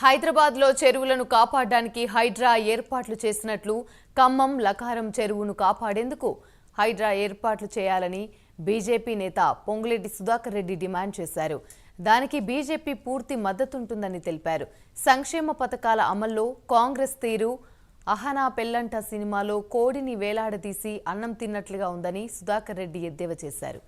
హైదరాబాద్ లో చెరువులను కాపాడడానికి హైడ్రా ఏర్పాట్లు చేసినట్లు ఖమ్మం లకారం చెరువును కాపాడేందుకు హైడ్రా ఏర్పాట్లు చేయాలని బీజేపీ నేత పొంగులేటి సుధాకర్ రెడ్డి డిమాండ్ చేశారు. దానికి బీజేపీ పూర్తి మద్దతుంటుందని తెలిపారు. సంక్షేమ పథకాల అమల్లో కాంగ్రెస్ తీరు అహనా పెల్లంట సినిమాలో కోడిని వేలాడదీసి అన్నం తిన్నట్లుగా ఉందని సుధాకర్ రెడ్డి ఎద్దేవా చేశారు.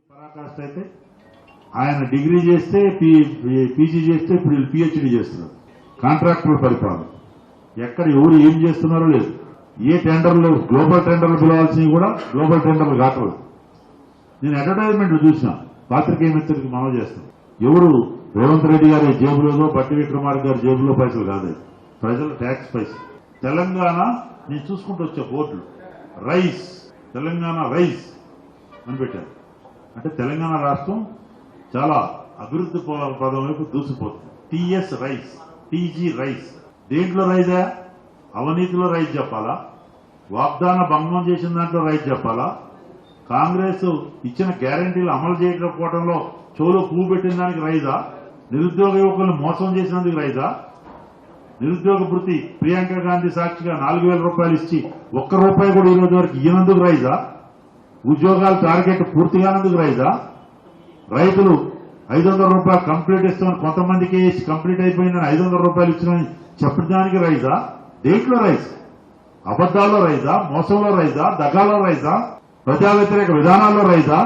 పరాకాష్ట అయితే ఆయన డిగ్రీ చేస్తే పీజీ చేస్తే ఇప్పుడు పిహెచ్డీ చేస్తున్నారు. కాంట్రాక్టుల పరిపాలన ఎక్కడ ఎవరు ఏం చేస్తున్నారో లేదు. ఏ టెండర్లు గ్లోబల్ టెండర్లు పిలవాల్సినవి కూడా గ్లోబల్ టెండర్లు కాకూడదు. నేను అడ్వర్టైజ్మెంట్ చూసిన పాత్రికేయ మిత్రులకి మనవి చేస్తాను. ఎవరు రేవంత్ రెడ్డి గారి జేబులో బట్టి విక్రమార్క గారి జేబులో పైసలు కాదు, ప్రజల ట్యాక్స్ పైసలు. తెలంగాణ నేను చూసుకుంటూ వచ్చే బోర్డులు రైస్ తెలంగాణ రైస్ అని పెట్టారు. అంటే తెలంగాణ రాష్ట్రం చాలా అభివృద్ధి పదం వైపు దూసిపోతుంది. TS rise, TG rise. దేంట్లో రైజా? అవినీతిలో రైస్ చెప్పాలా? వాగ్దాన భంగం చేసిన దాంట్లో రైస్ చెప్పాలా? కాంగ్రెస్ ఇచ్చిన గ్యారంటీలు అమలు చేయకపోవడంలో చెవులో పువ్వు పెట్టిన దానికి రైజా? నిరుద్యోగ యువకులను మోసం చేసినందుకు రైజా? నిరుద్యోగ భృతి ప్రియాంక గాంధీ సాక్షిగా 4,000 రూపాయలు ఇచ్చి ₹1 కూడా ఈ రోజు వరకు ఇయ్యనందుకు రైజా? ఉద్యోగాల టార్గెట్ పూర్తిగానందుకు రైజా? రైతులు ₹500 కంప్లీట్ ఇస్తామని కొంతమందికి కంప్లీట్ అయిపోయిందని ₹500 ఇచ్చినని చెప్పడానికి రైజా? దేంట్లో రైజ్? అబద్దాల్లో రైజా? మోసంలో రైజా? దగాలో రైజా? ప్రజా వ్యతిరేక విధానాల్లో రైజా?